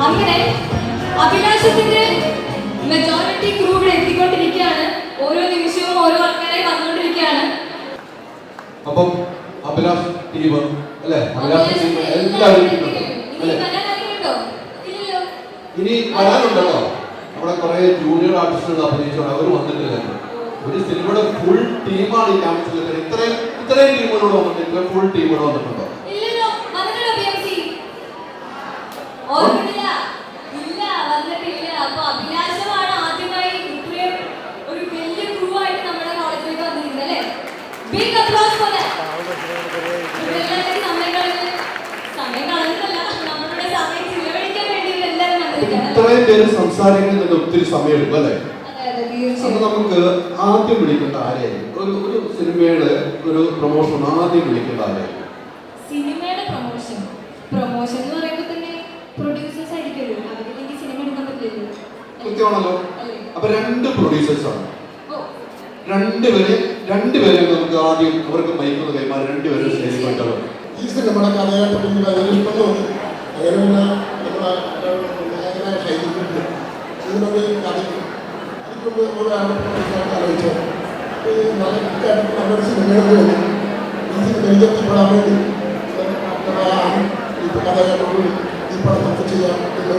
അങ്ങനെ അഭിലാഷത്തിന്റെ majority crew ഇവിടെ എത്തിക്കൊണ്ടിരിക്കുകയാണ്. ഓരോ നിമിഷവും ഓരോ ആൾക്കാരെ വന്നുകൊണ്ടിരിക്കുകയാണ്. അപ്പം അഭിലാഷ് ടീം അല്ലേ, അഭിലാഷ് ടീം എല്ലാവരും ഇനി വരാനുണ്ടല്ലോ. നമ്മുടെ കുറെ ജൂനിയർ ആർട്ടിസ്റ്റുകൾ അഭിനയിച്ചോണ്ട് അവർ വന്നിട്ടില്ല. ഒരു സിനിമയുടെ ഫുൾ ടീമാണ് ഈ ക്യാമ്പസിൽ. ഇത്രയും ടീമുകളോട് വന്നിട്ട് ഇത്ര ഫുൾ ടീമുകൾ വന്നിട്ടുണ്ടോ? ഇത്രയും പേര് സംസാരിക്കുന്നത് ഒത്തിരി സമയം എടുക്കും അല്ലേ? അപ്പൊ നമുക്ക് ആദ്യം വിളിക്കേണ്ട ആരെയായിരിക്കും? ഒരു സിനിമയുടെ ഒരു പ്രൊമോഷൻ ആദ്യം വിളിക്കേണ്ട ആരെയായിരിക്കും? സിനിമയുടെ പ്രൊമോഷൻ എന്ന് പറയുമ്പോൾ തന്നെ പ്രൊഡ്യൂസേഴ്സ് ആയിരിക്കുമല്ലോ. അവർക്ക് സിനിമ എടുക്കാൻ പറ്റില്ലല്ലോ. കൃത്യമാണല്ലോ. അപ്പൊ 2 പ്രൊഡ്യൂസേഴ്സ് ആണ്. രണ്ടുപേരെ നമുക്ക് ആദ്യം അവർക്ക് മൈക്കൊന്ന് കൈമാറി 2 പേരും സ്റ്റേജിൽ പോയിട്ടുള്ളത്. ഈ സിനിമയുടെ കഥയായിട്ട് എനിക്ക് ഭയങ്കര ഇഷ്ടം തോന്നി. അങ്ങനെ ഇതിനൊരു കഥ ആലോചിച്ചു നല്ലൊരു സിനിമയുടെ തോന്നി. ഈ സിനിമയിൽ എത്തിപ്പെടാൻ വേണ്ടി ഈ കഥ കേട്ടോടുകൂടി ഈ പടം നമുക്ക് ചെയ്യാം എന്ന്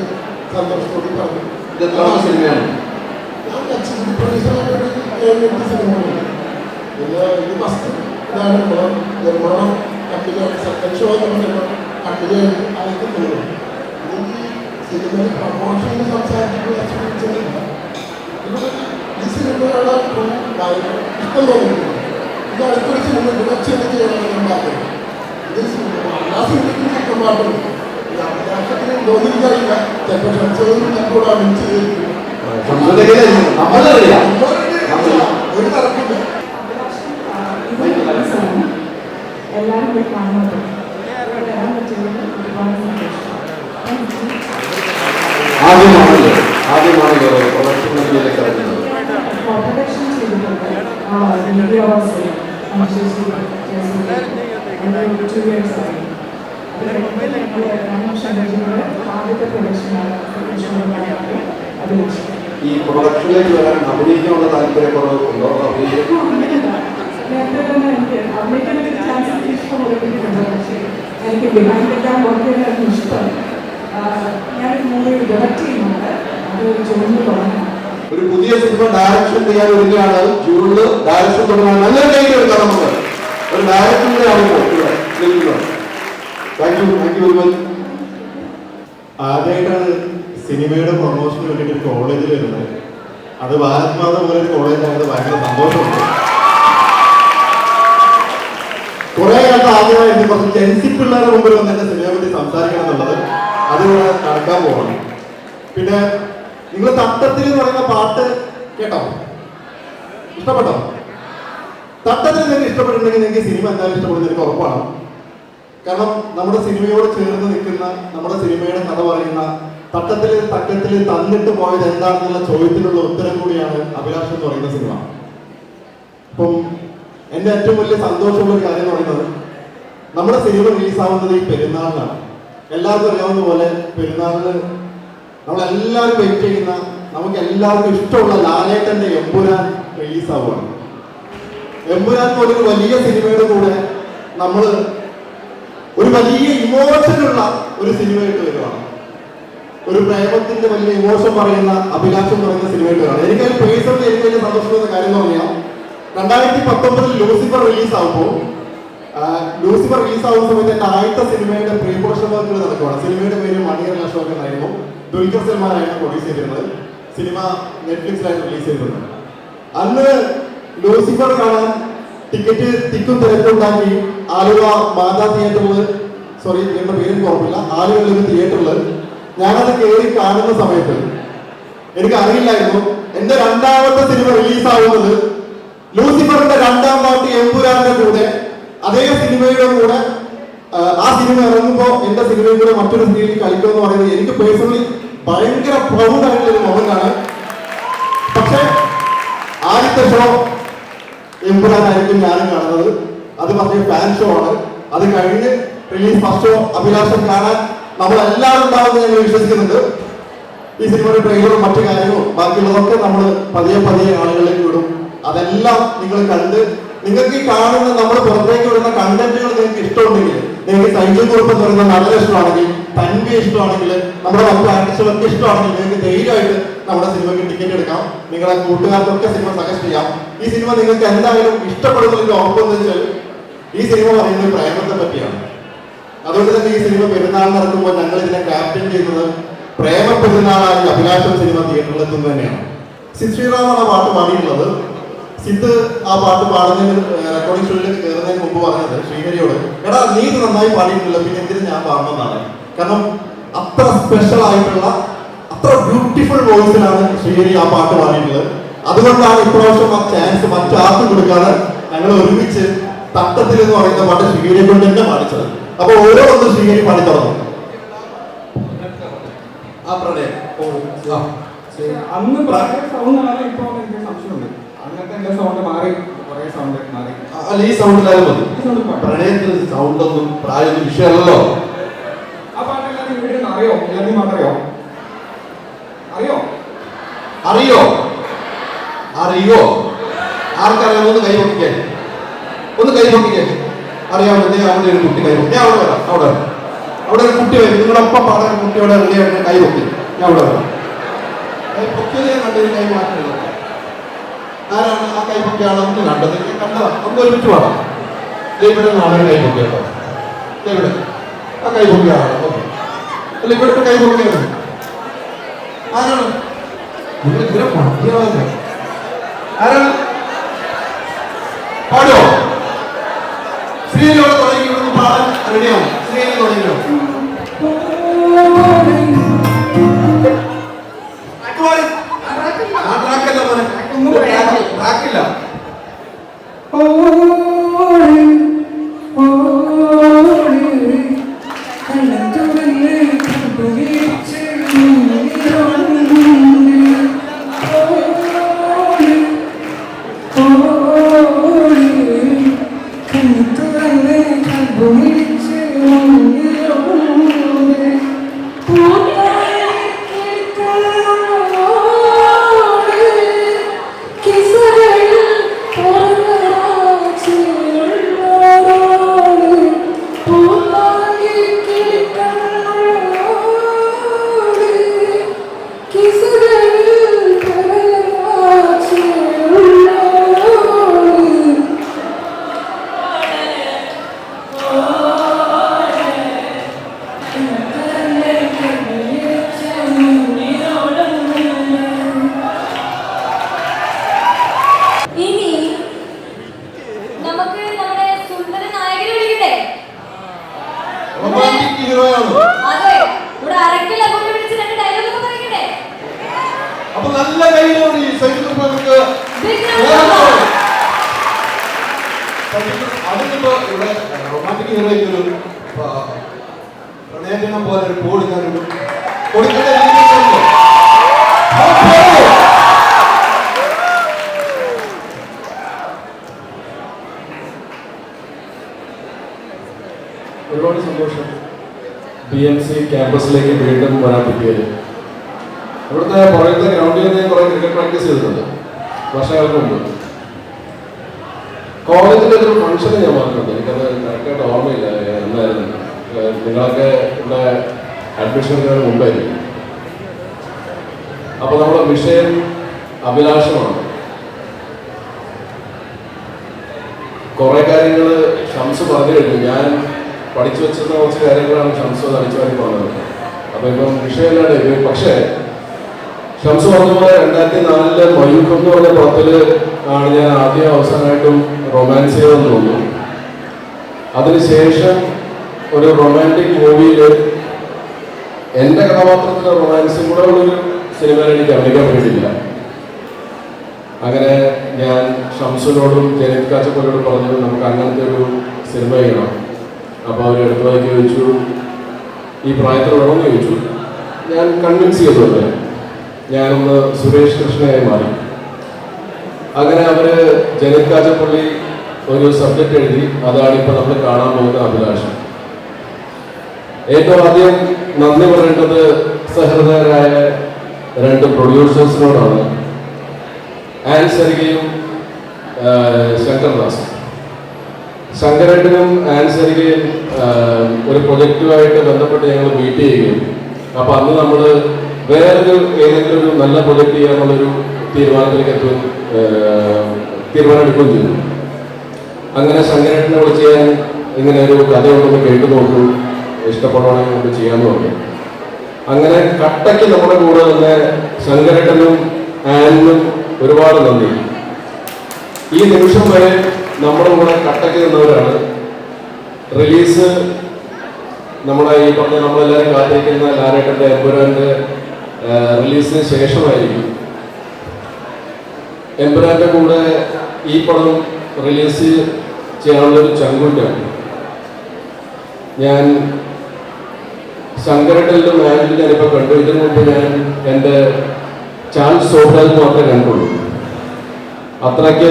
സന്തോഷത്തോട് പറഞ്ഞു. സിനിമയാണ് ഞാൻ പ്രൊഡ്യൂസറായിട്ട് 7-8 സിനിമകളുണ്ട്. പിന്നെ ഇത് ഫസ്റ്റ് ഇതാണ് നമ്മൾ നിർമ്മാണം കമ്പനിയായിട്ട് സെക്കൻഡ് ഷോ എന്ന് പറയുമ്പോൾ കമ്പനിയായിട്ട് ആയിട്ട് തോന്നും. എനിക്ക് സിനിമയിൽ പ്രമോഷനിൽ സംസാരിക്കുമ്പോൾ എക്സ്പീരിയൻസ് ഈ സിനിമയുടെ ഇഷ്ടം തോന്നുന്നു. ഇത് അടുത്തൊരു സിനിമ വിളച്ചെന്ന് ചെയ്യണമെന്ന് പറഞ്ഞു. ഇത് എല്ലാ സിനിമയ്ക്കും ചിത്രം പാട്ടുണ്ട്. അഭിലാഷത്തിന് തോന്നിയില്ല. ചിലപ്പോൾ ഫ്രണ്ട്സുകളും ചിലപ്പോൾ അഭിനയിച്ച് ഒരു തരത്തില്ല. എല്ലാവരും പോയി കാണുന്നത് വരാൻ പറ്റുന്നത് ഒരുപാട് സന്തോഷം. പ്രൊഡക്ഷൻ ചെയ്തിട്ടുണ്ട്. മീഡിയ അവാർഡ്സ് 2 years ആയി. ഷണ്ടജിയുടെ ആദ്യത്തെ പ്രൊഡക്ഷനാണ് അഭിനയിച്ചത്. ഈ പ്രൊഡക്ഷനിലേക്ക് വരാൻ അഭിനയിക്കാനുള്ള താല്പര്യക്കുറവുണ്ടോ? നേരത്തെ തന്നെ എനിക്ക് അഭിനയിക്കാനൊരു ചാൻസ് ഇഷ്ടമുള്ളതിട്ടുണ്ട്. പക്ഷേ എനിക്ക് ബിഹൈൻഡ് വർക്ക് ചെയ്യാൻ ഇഷ്ടം. ഞാനൊരു മൂവി ഡയറക്റ്റ് ചെയ്യുന്നുണ്ട്. അത് ജൂണിൽ തുടങ്ങാം. ഒരു പുതിയ സിനിമ ഡയറക്ഷൻ ചെയ്യാൻ ഒരുങ്ങുകയാണ്. ജൂണിൽ ഡയറക്ഷൻ തുടങ്ങാൻ നല്ലൊരു കൈ എടുക്കാം. നമുക്ക് ഒരു ഡയറക്ടറിന്റെ ആദ്യമായിട്ടാണ് സിനിമയുടെ പ്രൊമോഷന് വേണ്ടിയിട്ട് ഒരു കോളേജിൽ വരുന്നത്. അത് ഭാരത് മാത പോലെ ഒരു കോളേജായത് ഭയങ്കര സന്തോഷമുണ്ട്. കുറെ കാലത്ത് ആദ്യമായിട്ട് കുറച്ച് ജെൻസി പിള്ളേരുടെ മുമ്പിൽ വന്ന് എന്റെ സിനിമയെ പറ്റി സംസാരിക്കണം എന്നുള്ളത് അതിവിടെ നടക്കാൻ പോകണം. പിന്നെ നിങ്ങൾ തട്ടത്തിൽ എന്ന് പറയുന്ന പാട്ട് കേട്ടോ? ഇഷ്ടപ്പെട്ടോ? തട്ടത്തിൽ നിങ്ങൾക്ക് ഇഷ്ടപ്പെട്ടിട്ടുണ്ടെങ്കിൽ നിങ്ങൾക്ക് സിനിമ എന്തായാലും ഇഷ്ടപ്പെടുന്ന എനിക്ക് ഉറപ്പാണ്. കാരണം നമ്മുടെ സിനിമയോട് ചേർന്ന് നിൽക്കുന്ന, നമ്മുടെ സിനിമയുടെ കഥ പറയുന്ന, തട്ടത്തില് തക്കത്തില് തന്നിട്ട് പോയത് എന്താണെന്നുള്ള ചോദ്യത്തിനുള്ള ഉത്തരം കൂടിയാണ് അഭിലാഷ് എന്ന് പറയുന്ന സിനിമ. അപ്പം എൻ്റെ ഏറ്റവും വലിയ സന്തോഷമുള്ള ഒരു കാര്യം എന്ന് പറയുന്നത്, നമ്മുടെ സിനിമ റിലീസാവുന്നത് ഈ പെരുന്നാളിനാണ്. എല്ലാവർക്കും അറിയാവുന്ന പോലെ പെരുന്നാളിന് നമ്മളെല്ലാവരും വെയിറ്റ് ചെയ്യുന്ന, നമുക്ക് എല്ലാവർക്കും ഇഷ്ടമുള്ള ലാലേട്ടൻ്റെ എമ്പുരാൻ റിലീസാവുകയാണ്. എമ്പുരാൻ പോലൊരു വലിയ സിനിമയുടെ കൂടെ നമ്മൾ ഒരു വലിയ ഇമോഷനുള്ള ഒരു സിനിമയായിട്ട് വരുവാണ്. ഒരു പ്രേമത്തിന്റെ വലിയ ഇമോഷൻ പറയുന്ന അഭിലാഷം എന്ന് പറയുന്ന സിനിമയായിട്ട് വരുവാണ്. എനിക്കതിൽ പേഴ്സണലി എനിക്ക് വലിയ സന്തോഷമുള്ള കാര്യം എന്ന് പറഞ്ഞാൽ 2019 ലൂസിഫർ റിലീസാവുമ്പോൾ സമയത്ത് എൻ്റെ ആദ്യത്തെ സിനിമയുടെ പ്രീ പ്രൊഡക്ഷൻ വർക്കുകൾ നടക്കുകയാണ്. സിനിമയുടെ പേര് മണിയർ അശോക് എന്നായിരുന്നു. ദുൽഖർ സൽമാനായിരുന്നു പ്രൊഡ്യൂസ് ചെയ്തിരുന്നത്. സിനിമ നെറ്റ്ഫ്ലിക്സിലായിരുന്നു റിലീസ് ചെയ്തിരുന്നത്. അന്ന് ലൂസിഫർ കാണാൻ ടിക്കറ്റ് തിക്കും തിരക്കുണ്ടാക്കി ആലുവ മാതാ തിയേറ്ററിൽ, തിയേറ്ററിന്റെ പേരും കുഴപ്പമില്ല, ആലുവയിൽ ഒരു തിയേറ്ററിൽ ഞാനത് കയറി കാണുന്ന സമയത്ത് എനിക്ക് അറിയില്ലായിരുന്നു എന്റെ രണ്ടാമത്തെ സിനിമ റിലീസാവുന്നത് ലൂസിഫറിന്റെ രണ്ടാം പാർട്ടി എമ്പുരാൻ സിനിമയുടെ കൂടെ ആ സിനിമ ഇറങ്ങുമ്പോൾ എന്റെ സിനിമയും കൂടെ മറ്റൊരു സിനിമയിൽ കളിക്കുമെന്ന് പറയുന്നത് എനിക്ക് പേഴ്സണലി ഭയങ്കര പ്രൗഡായിട്ടുള്ള ഒരു മൊമെന്റ് ആണ്. പക്ഷെ ആദ്യത്തെ ഷോ എമ്പുരാനായിരിക്കും ഞാനും കാണുന്നത്. അത് പക്ഷേ ഫാൻ ഷോ ആണ്. അത് കഴിഞ്ഞ് റിലീസ് ഫസ്റ്റ് ഷോ അഭിലാഷം കാണാൻ നമ്മളെല്ലാവരും ഉണ്ടാവുമെന്ന് ഞങ്ങൾ വിശ്വസിക്കുന്നുണ്ട്. ഈ സിനിമയുടെ ട്രെയിലറും മറ്റു കാര്യങ്ങളും ബാക്കിയുള്ളതൊക്കെ നമ്മൾ പതിയെ ആളുകളിലേക്ക് വിടും. അതെല്ലാം നിങ്ങൾ കണ്ട് നിങ്ങൾക്ക് ഈ കാണുന്ന നമ്മൾ പുറത്തേക്ക് വിടുന്ന കണ്ടന്റുകൾ നിങ്ങൾക്ക് ഇഷ്ടമുണ്ടെങ്കിൽ, നിങ്ങൾക്ക് സൈജു കുറുപ്പ് എന്ന് പറയുന്ന നടനെ ഇഷ്ടമാണെങ്കിൽ, തൻവി ഇഷ്ടമാണെങ്കിൽ, നമ്മുടെ മറ്റു ആർട്ടിസ്റ്റുകളൊക്കെ ഇഷ്ടമാണെങ്കിൽ നിങ്ങൾക്ക് ധൈര്യമായിട്ട് നമ്മുടെ സിനിമയ്ക്ക് ടിക്കറ്റ് എടുക്കാം. നിങ്ങളെ കൂട്ടുകാർക്കൊക്കെ സിനിമ സജസ്റ്റ് ചെയ്യാം. ഈ സിനിമ നിങ്ങൾക്ക് എന്തായാലും ഇഷ്ടപ്പെടുന്നതിന്റെ ഉറപ്പെന്ന് വെച്ചാൽ ഈ സിനിമ പറയുന്നത് പ്രേമത്തെ പറ്റിയാണ്. അതുകൊണ്ട് തന്നെ ഈ സിനിമ പെരുന്നാൾ നടക്കുമ്പോൾ ഞങ്ങൾ ഇതിനെ ക്യാപ്റ്റൻ ചെയ്യുന്നത് പ്രേമ പെരുന്നാളായി അഭിലാഷം സിനിമ തിയേറ്ററിൽ എത്തുന്നത് തന്നെയാണ്. സിദ് ശ്രീറാമാണ് ആ പാട്ട് പാടിയിട്ടുള്ളത്. സിദ് ആ പാട്ട് പാടുന്നതിന് റെക്കോർഡിംഗ് സ്റ്റുഡിയോയിലേക്ക് കയറുന്നതിന് മുമ്പ് പറഞ്ഞത് ശ്രീഹരിയോട്, എടാ നീ ഇത് നന്നായി പാടിയിട്ടില്ല, പിന്നെ എന്തിനു ഞാൻ പാടണമെന്നാണ്. കാരണം അത്ര സ്പെഷ്യൽ ആയിട്ടുള്ള അത്ര ബ്യൂട്ടിഫുൾ വോയിസിലാണ് ശ്രീഹരി ആ പാട്ട് പാടിയിട്ടുള്ളത്. അതുകൊണ്ടാണ് ഇപ്രാവശ്യം ആ ചാൻസ് മറ്റാർക്കും കൊടുക്കാതെ ഞങ്ങൾ ഒരുമിച്ച് തട്ടത്തിൽ എന്ന് പറയുന്ന പാട്ട് ശ്രീഹരിയെ കൊണ്ട് തന്നെ പാടിച്ചത്. അപ്പൊ ഓരോന്നും ശ്രീഹരി പാടി തുടങ്ങും. അന്ന് സൗണ്ട് ആണ്, ഇപ്പൊ എനിക്ക് സംശയമുണ്ട്. അങ്ങനത്തെ എന്റെ സൗണ്ട് മാറി, കുറെ സൗണ്ട് മാറി. അല്ല, ഈ സൗണ്ടിലായാലും മതി. പ്രണയത്തിന് സൗണ്ട് ഒന്നും പ്രായം വിഷയമല്ലോ. ആ പാട്ട് എല്ലാവരും വീട്ടിൽ നിന്ന് അറിയോ? എല്ലാവരും മാത്രറിയോ? അറിയോ? അറിയോ? അറിയോ? ആർക്കറിയാം? ഒന്ന് കൈ പൊക്കിക്കാൻ, ഒന്ന് കൈ പൊക്കിക്കാൻ. അറിയാവുന്ന അവിടെ ഒരു കുട്ടി കൈ പൊക്കി. ഞാൻ അവിടെ വരാം. അവിടെ ഒരു കുട്ടി വരും. നിങ്ങളൊപ്പം പാടാൻ കുട്ടിയോടെ റെഡിയായിട്ട് കൈ പൊക്കി. ഞാൻ അവിടെ വരാം. കൈ പൊക്കിയത് ഞാൻ കണ്ടത്, കൈ മാറ്റുന്നത് ആരാണ്? ആ കൈ പൊക്കിയ ആളൊന്ന് കണ്ടത് കണ്ടതാ. നമുക്ക് ഒരുമിച്ച് പാടാം. ഇവിടെ നാളെ കൈ പൊക്കി കേട്ടോ. ഇവിടെ ആ കൈ പൊക്കിയ ആളാണ്. ഓക്കെ. അല്ല, ഇവിടുത്തെ കൈ പൊക്കിയാണ് ആരാണ്? നിങ്ങൾ ഇങ്ങനെ മതിയാവില്ല. ആരാണ്? പാടോ? ശ്രീയോടെ തുടങ്ങി ഇവിടുന്ന് പാടാൻ റെഡിയാവും. ശ്രീ തുടങ്ങിയോ? ട്രാക്കില്ല. അപ്പൊ നല്ല കൈയോടി അതിനിപ്പോ ഇവിടെ റൊമാൻറ്റിക് ഹീറോയ്ക്ക് ഒരു പ്രണയജനം പോലെ ഒരു കൊടുക്കാനുണ്ട്. കൊടുക്കേണ്ട ഒരുപാട് സന്തോഷം BMC ക്യാമ്പസിലേക്ക് വീണ്ടും വരാൻ പറ്റിയത്. ഇവിടുത്തെ പുറത്തെ ഗ്രൗണ്ടിൽ ഞാൻ കുറെ ക്രിക്കറ്റ് പ്രാക്ടീസ് ചെയ്തിട്ടുണ്ട് വർഷങ്ങൾക്ക് മുമ്പ്. കോളേജിൻ്റെ ഒരു ഫംഗ്ഷന് ഞാൻ വന്നിട്ടുണ്ട്. എനിക്കത് കറക്റ്റായിട്ട് ഓർമ്മയില്ല എന്നായിരുന്നു. നിങ്ങളൊക്കെ ഇവിടെ അഡ്മിഷൻ മുമ്പായിരിക്കും. അപ്പോൾ നമ്മുടെ വിഷയം അഭിലാഷമാണ്. കുറെ കാര്യങ്ങൾ ഷംസ് പറഞ്ഞു കഴിഞ്ഞു. ഞാൻ പഠിച്ചു വെച്ചിരുന്ന കുറച്ച് കാര്യങ്ങളാണ് ഷംസ് അടിച്ചു വാരി പറഞ്ഞത്. അപ്പൊ ഇപ്പം വിഷയമില്ലാണ്ട്. പക്ഷേ ഷംസ് പറഞ്ഞ പോലെ 2004 മയൂഖം എന്ന് പറഞ്ഞ പടത്തില് ആണ് ഞാൻ ആദ്യം അവസാനമായിട്ടും റൊമാൻസ് ചെയ്തെന്ന് തോന്നുന്നു. അതിനുശേഷം ഒരു റൊമാൻറ്റിക് മൂവിയിൽ എൻ്റെ കഥാപാത്രത്തിന് റൊമാൻസും കൂടെ ഉള്ളൊരു സിനിമയിൽ എനിക്ക് അഭിനയിക്കാൻ പറ്റിയിട്ടില്ല. അങ്ങനെ ഞാൻ ഷംസിനോടും ജനീത് കാച്ചക്കോലോടും പറഞ്ഞു നമുക്ക് അങ്ങനത്തെ ഒരു സിനിമ ചെയ്യണം. അപ്പോൾ അവർ അടുത്തതായിട്ട് ചോദിച്ചു, ഈ പ്രായത്തിൽ വേണമെന്ന് ചോദിച്ചു. ഞാൻ കൺവിൻസ് ചെയ്തോട്ടെ, ഞാനൊന്ന് സുരേഷ് കൃഷ്ണയായി മാറി. അങ്ങനെ അവർ ജനിൽ കാച്ചപ്പള്ളി ഒരു സബ്ജക്റ്റ് എഴുതി. അതാണ് ഇപ്പോൾ നമ്മൾ കാണാൻ പോകുന്ന അഭിലാഷം. ഏറ്റവും ആദ്യം നന്ദി പറയേണ്ടത് സഹൃദയരായ 2 പ്രൊഡ്യൂസേഴ്സിനോടാണ്, ആൻ സെർഗിയും ശങ്കർദാസും. ശങ്കരേട്ടനും ആൻ സെർഗിയും ഒരു പ്രൊജക്റ്റുമായിട്ട് ബന്ധപ്പെട്ട് ഞങ്ങൾ മീറ്റ് ചെയ്യുകയും, അപ്പോൾ അന്ന് നമ്മൾ ഏതെങ്കിലും ഒരു നല്ല പ്രൊജക്റ്റ് ചെയ്യാനുള്ളൊരു തീരുമാനമെടുക്കുകയും ചെയ്തു. അങ്ങനെ ശങ്കരേട്ടനെ വിളിച്ച് ഞാൻ ഇങ്ങനെ ഒരു കഥയുണ്ടെന്ന് കേട്ടു നോക്കൂ, ഇഷ്ടപ്പെടുവാണെങ്കിൽ നമുക്ക് ചെയ്യാമെന്ന് പറഞ്ഞു. അങ്ങനെ കട്ടയ്ക്ക് നമ്മുടെ കൂടെ തന്നെ ശങ്കരേട്ടനും ആനും ഒരുപാട് നന്ദി. ഈ നിമിഷം വരെ നമ്മുടെ കൂടെ കട്ടയ്ക്ക് നിന്നവരാണ്. റിലീസ് നമ്മുടെ ഈ പറഞ്ഞ നമ്മളെല്ലാവരും കാത്തിരിക്കുന്ന ലാലേട്ടൻ്റെ എമ്പുരാൻ്റെ റിലീസിന് ശേഷമായിരിക്കും. എമ്പുരാൻ്റെ കൂടെ ഈ പടം റിലീസ് ചെയ്യാനുള്ളൊരു ചങ്കൂറ്റാണ്. ഞാൻ ശങ്കരേട്ടനിലും ആനിലും ഞാനിപ്പോൾ കണ്ടു. ഇതിനു മുമ്പ് ഞാൻ എൻ്റെ ചാൾസ് സോഫ്രാജ് മാത്രമേ കണ്ടുള്ളൂ. അത്രയ്ക്ക്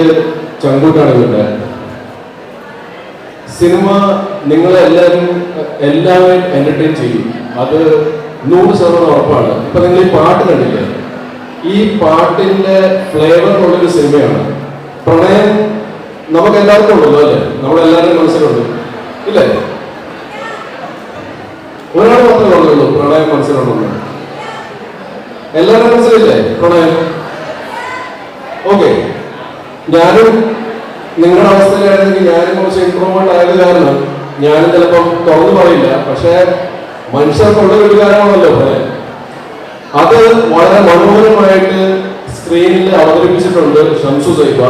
ചങ്കൂറ്റാണ് ഇവരുടെ സിനിമ. നിങ്ങളെല്ലാവരും എൻ്റർടൈൻ ചെയ്യും, അത് 100% ഉറപ്പാണ്. ഇപ്പം നിങ്ങൾ ഈ പാട്ട് കണ്ടില്ലേ, ഈ പാട്ടിൻ്റെ ഫ്ലേവറിനുള്ളൊരു സിനിമയാണ്. പ്രണയം നമുക്ക് എല്ലാവർക്കും ഉണ്ടല്ലോ അല്ലേ, നമ്മളെല്ലാവരും മനസ്സിലുണ്ട് ഇല്ലേ? ഒരാൾ മാത്രമേ ഉള്ളൂ പ്രണയം മനസ്സിലുണ്ടെന്ന്. എല്ലാവരും മനസ്സിലില്ലേ പ്രണയം? ഓക്കെ, ഞാനും നിങ്ങളുടെ അവസ്ഥയിലായിരുന്നെങ്കിൽ ഞാനും കുറച്ച് ഇംപ്രൂവ്മെന്റ് ആയത് കാരണം ഞാനും ചിലപ്പം തുറന്നു പറയില്ല. പക്ഷേ മനുഷ്യർക്കുള്ള ഒരു കാര്യമാണല്ലോ പ്രണയം. അത് വളരെ മനോഹരമായിട്ട് സ്ക്രീനിൽ അവതരിപ്പിച്ചിട്ടുണ്ട് ഷംസു സൈബ.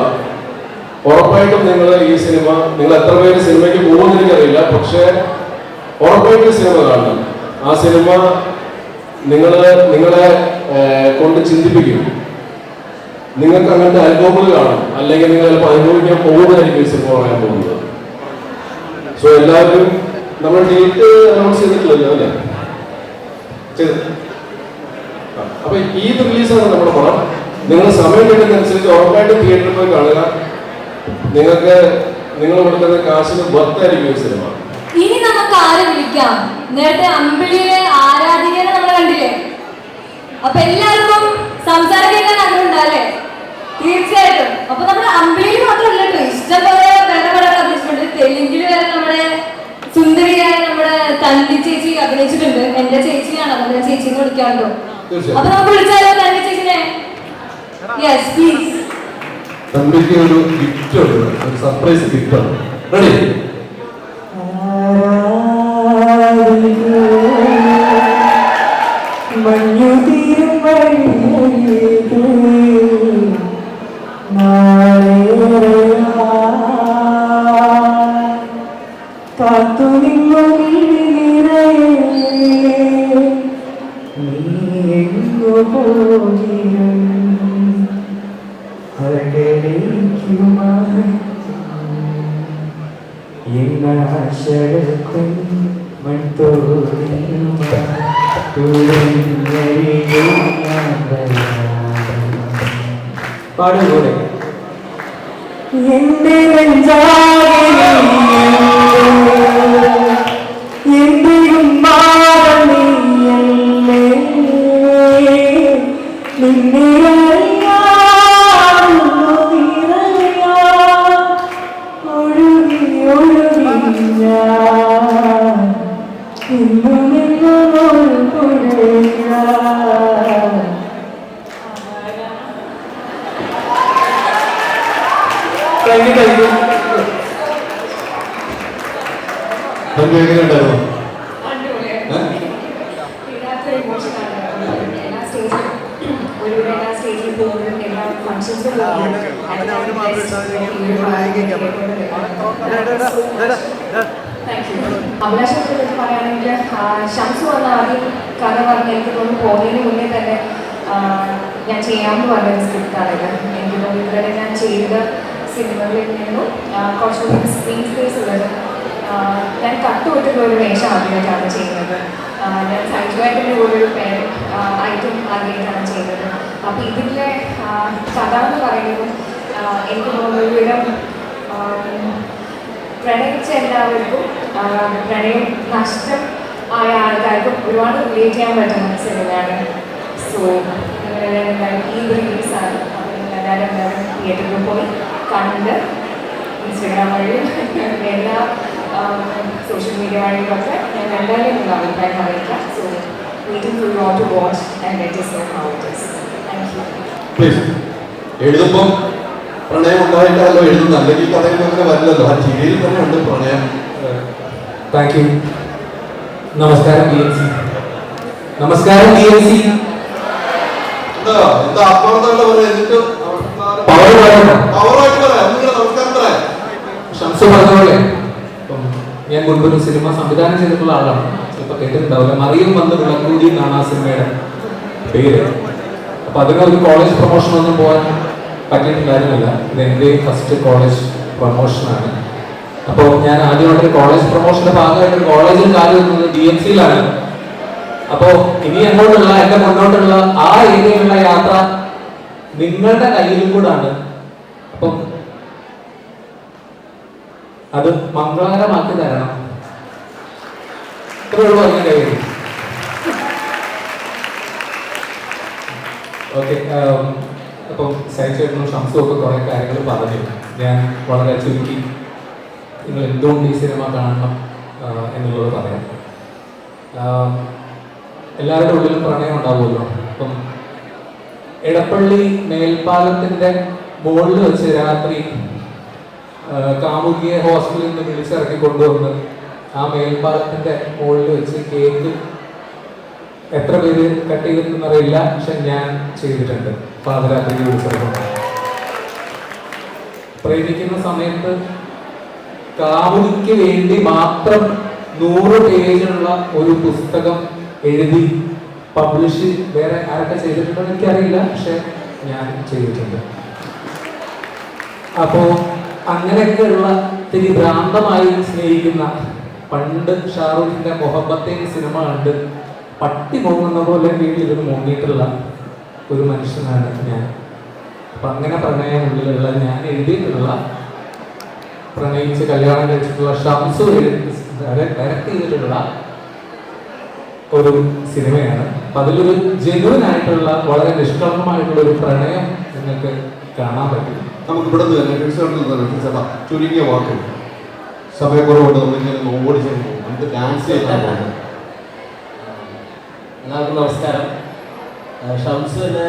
ഉറപ്പായിട്ടും നിങ്ങൾ ഈ സിനിമ, നിങ്ങൾ എത്ര പേര് സിനിമയ്ക്ക് പോകുമെന്ന് എനിക്കറിയില്ല, പക്ഷേ ഉറപ്പായിട്ടും സിനിമ കാണണം. ആ സിനിമ നിങ്ങളെ കൊണ്ട് ചിന്തിപ്പിക്കും. നിങ്ങൾക്ക് അങ്ങനത്തെ അനുഭവങ്ങൾ കാണും, അല്ലെങ്കിൽ നിങ്ങൾ ചിലപ്പോൾ അനുഭവിക്കാൻ പോകുന്നതായിരിക്കും ഈ സിനിമ പറയാൻ പോകുന്നത്. സോ എല്ലാവരും നമ്മൾ ഡേറ്റ് അനൗൺസ് ചെയ്തിട്ടില്ലല്ലോ അല്ലേ? അപ്പൊ ഈ റിലീസാണ് നമ്മുടെ പടം. നിങ്ങൾ സമയം കിട്ടുന്നതനുസരിച്ച് ഉറപ്പായിട്ടും തിയേറ്ററിൽ പോയി കാണുക. നിങ്ങൾ കൊടുക്കുന്ന കാശിന് വർത്തായിരിക്കും ഈ സിനിമ. ഇനി നമുക്ക് ആരെ വിളിക്കാം? നേരത്തെ അമ്പിളിയിലെ ആരാധികനെ നമ്മൾ കണ്ടില്ലേ? അപ്പൊ എല്ലാവർക്കും സംസാരിക്കാൻ ആഗ്രഹമുണ്ടല്ലേ? തീർച്ചയായിട്ടും. അപ്പൊ നമ്മുടെ അമ്പിളിയിൽ മാത്രമല്ല കേട്ടോ, ഇഷ്ടംപോലെ വേറെ പടങ്ങൾ അഭിനയിച്ചിട്ടുണ്ട്. തെലുങ്കിൽ വരെ നമ്മുടെ സുന്ദരിയായ നമ്മുടെ തന്നി ചേച്ചി അഭിനയിച്ചിട്ടുണ്ട്. എന്റെ ചേച്ചിയാണ്, നമ്മുടെ ചേച്ചിന്ന് വിളിക്കാറുണ്ടോ? അപ്പൊ നമുക്ക് വിളിച്ചാലോ തന്നി ചേച്ചിനെ? Yes please. തമ്പിക്ക് ഒരു ഗിഫ്റ്റ് ഉണ്ട്, ഒരു സർപ്രൈസ് ഗിഫ്റ്റ് ആണ്. റെഡി? പാടുകൂടെ എന്റെ നെഞ്ചാകെ എന്തെയും നീയല്ലേ നിന്നെ ഒഴുകി ഒഴുകി ഞാൻ ഇന്നും ഇന്നും പുഴയാ. തമ്പി എങ്ങനെയുണ്ടായിരുന്നു? അഭിലാഷത്തെ പറ്റി പറയുകയാണെങ്കിൽ ഷംസു വന്ന ആദ്യം കഥ പറഞ്ഞ് എനിക്ക് തോന്നുന്നു പോകുന്നതിന് മുന്നേ തന്നെ ഞാൻ ചെയ്യാമെന്ന് പറഞ്ഞൊരു സ്ക്രിപ്റ്റാണ് ഇത്. എനിക്ക് തോന്നുന്നു ഇതുവരെ ഞാൻ ചെയ്ത സിനിമകളിൽ നിന്നും കുറച്ചുകൂടി സ്ക്രീൻ സ്പേസ് ഉള്ളത് ഞാൻ കട്ടുകൊട്ടുള്ള ഒരു വേഷം ആദ്യമായിട്ടാണ് ചെയ്യുന്നത്. ഞാൻ സൈജുവായിട്ടിൻ്റെ കൂടെ ഒരു പേര് ഐറ്റം ആദ്യമായിട്ടാണ് ചെയ്യുന്നത്. അപ്പോൾ ഇതിലെ കഥ എന്ന് പറയുന്നത് എനിക്ക് തോന്നുന്നു ഒരുവിധം പ്രണയിച്ച എല്ലാവർക്കും പ്രണയം നഷ്ടം ആയ ആൾക്കാർക്കും ഒരുപാട് റിലേറ്റ് ചെയ്യാൻ പറ്റുന്ന സിനിമയാണ്. സോ ഈ റിലീസാണ്. അപ്പോൾ എല്ലാവരും തിയേറ്ററിൽ പോയി കണ്ട് ഇൻസ്റ്റഗ്രാം വഴിയും എല്ലാ സോഷ്യൽ മീഡിയ വഴിയൊക്കെ ഞാൻ എന്തായാലും നിങ്ങൾ അഭിപ്രായം അറിയിക്കാം. So waiting for you all to watch and let us know how it is. Thank you. Please. എഴുതുമ്പം പ്രണയം ഉണ്ടായിട്ടല്ലോ എഴുതുന്നത്, അല്ലെങ്കിൽ കഥയിൽ അങ്ങനെ വരില്ലല്ലോ. ആ ചിരിയിൽ തന്നെ ഉണ്ട് പ്രണയം. Thank you. നമസ്കാരം BMC. നമസ്കാരം BMC. എന്താ ആത്മാർത്ഥമായിട്ട് പറയാം, എന്നിട്ട് പവറായിട്ട് പറയാം. നിങ്ങളുടെ നമസ്കാരം പറയാം. ഷംസു പറഞ്ഞപോലെ ഞാൻ മുൻപൊരു സിനിമ സംവിധാനം ചെയ്തിട്ടുള്ള ആളാണ്. ഇപ്പൊ കേട്ടിട്ടുണ്ടാവില്ല, മറിയം വന്ന് വിളക്കൂടി എന്നാണ് ആ സിനിമയുടെ പേര്. അപ്പൊ അതിനൊരു കോളേജ് പ്രൊമോഷൻ ഒന്നും പോകാൻ പറ്റിയിട്ടുണ്ടായിരുന്നില്ല. ഇത് എൻ്റെ ഫസ്റ്റ് കോളേജ് പ്രൊമോഷനാണ്. അപ്പോൾ ഞാൻ ആദ്യമായിട്ടൊരു കോളേജ് പ്രൊമോഷന്റെ ഭാഗമായിട്ട് ഒരു കോളേജിൽ കാര്യം വെക്കുന്നത് BMC-യിലാണ്. അപ്പോൾ ഇനി അങ്ങോട്ടുള്ള എൻ്റെ മുന്നോട്ടുള്ള ആ ഏരിയയിലുള്ള യാത്ര നിങ്ങളുടെ കയ്യിലും കൂടാണ്. അപ്പം അത് മംഗളകരമാക്കി തരണം. ഇത്രയുള്ള പറഞ്ഞ കാര്യം. ഓക്കെ. അപ്പം സൈച്ചേട്ടനും ഷംസും ഒക്കെ കുറേ കാര്യങ്ങൾ പറഞ്ഞു. ഞാൻ വളരെ ചുരുക്കി നിങ്ങൾ എന്തുകൊണ്ട് ഈ സിനിമ കാണണം എന്നുള്ളത് പറയാം. എല്ലാവരുടെ ഉള്ളിലും പ്രണയം ഉണ്ടാവുമല്ലോ. അപ്പം എടപ്പള്ളി മേൽപ്പാലത്തിൻ്റെ മുകളിൽ വെച്ച് രാത്രി കാമുകിയെ ഹോസ്റ്റലിൽ നിന്ന് വിളിച്ചിറക്കി കൊണ്ടുവന്ന് ആ മേൽപ്പാലത്തിൻ്റെ മുകളിൽ വെച്ച് കേക്ക് എത്ര പേര് കട്ട് ചെയ്തിട്ടെന്ന് അറിയില്ല, പക്ഷെ ഞാൻ ചെയ്തിട്ടുണ്ട്. പാതിരാത്രി വിളിച്ചിറക്കുന്നത് പ്രേമിക്കുന്ന സമയത്ത് കാമുകിക്ക് വേണ്ടി മാത്രം 100 പേജുള്ള ഒരു പുസ്തകം എഴുതി പബ്ലിഷ് വേറെ ആരൊക്കെ ചെയ്തിട്ടുണ്ടെന്ന് എനിക്കറിയില്ല, പക്ഷെ ഞാൻ ചെയ്തിട്ടുണ്ട്. അപ്പോൾ അങ്ങനെയൊക്കെയുള്ള ഇത്തിരി ഭ്രാന്തമായി സ്നേഹിക്കുന്ന, പണ്ട് ഷാറൂഖിന്റെ മൊഹബത്തെ സിനിമ കണ്ട് പട്ടി പോകുന്ന പോലെ വീട്ടിലിരുന്ന് മുങ്ങിയിട്ടുള്ള ഒരു മനുഷ്യനാണ് ഞാൻ. അപ്പം അങ്ങനെ പ്രണയമുള്ളിലുള്ള ഞാൻ എഴുതിയിട്ടുള്ള, പ്രണയിച്ച് കല്യാണം കഴിച്ചിട്ടുള്ള ഷംസു ഡയറക്ട് ചെയ്തിട്ടുള്ള ഒരു സിനിമയാണ്. അപ്പം അതിലൊരു ജെന്യൂൻ ആയിട്ടുള്ള വളരെ നിഷ്കളങ്കമായിട്ടുള്ള ഒരു പ്രണയം നിങ്ങൾക്ക് കാണാൻ പറ്റും. നമുക്ക് ഇവിടെ നിന്ന് ചുരുങ്ങിയ വാക്കും സമയക്കുറവുണ്ട്. നമ്മളിങ്ങനെ ഓടി ചെയ്യുന്നു, നമുക്ക് ഡാൻസ് ചെയ്താണ്. എല്ലാവർക്കും നമസ്കാരം. ഷംസുവിൻ്റെ